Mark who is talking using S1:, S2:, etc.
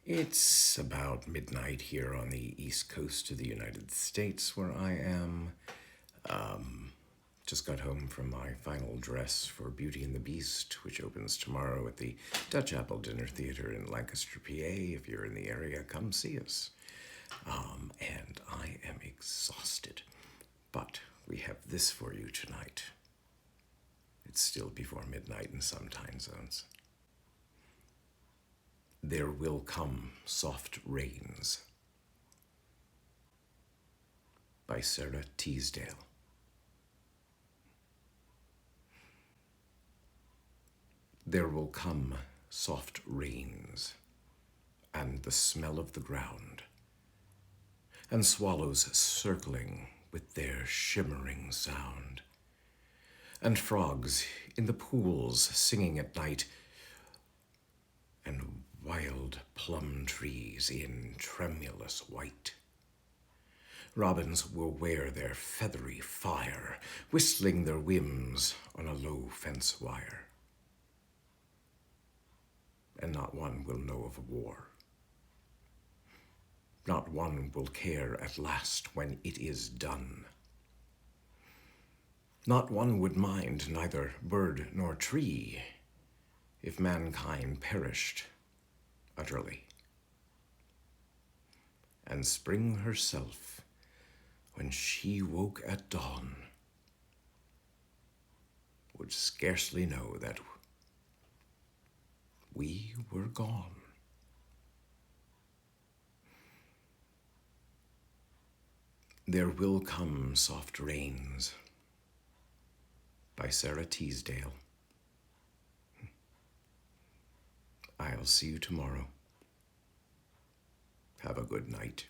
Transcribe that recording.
S1: It's about midnight here on the east coast of the United States where I am. Just got home from my final dress for Beauty and the Beast, which opens tomorrow at the Dutch Apple Dinner Theater in Lancaster, PA. If you're in the area, come see us. And I am exhausted. But we have this for you tonight. It's still before midnight in some time zones. There Will Come Soft Rains by Sara Teasdale. There will come soft rains, and the smell of the ground, and swallows circling with their shimmering sound, and frogs in the pools singing at night, and wild plum trees in tremulous white. Robins will wear their feathery fire, whistling their whims on a low fence wire. And not one will know of a war. Not one will care at last when it is done. Not one would mind neither bird nor tree if mankind perished utterly. And spring herself, when she woke at dawn, would scarcely know that we were gone. There Will Come Soft Rains by Sara Teasdale. I'll see you tomorrow. Have a good night.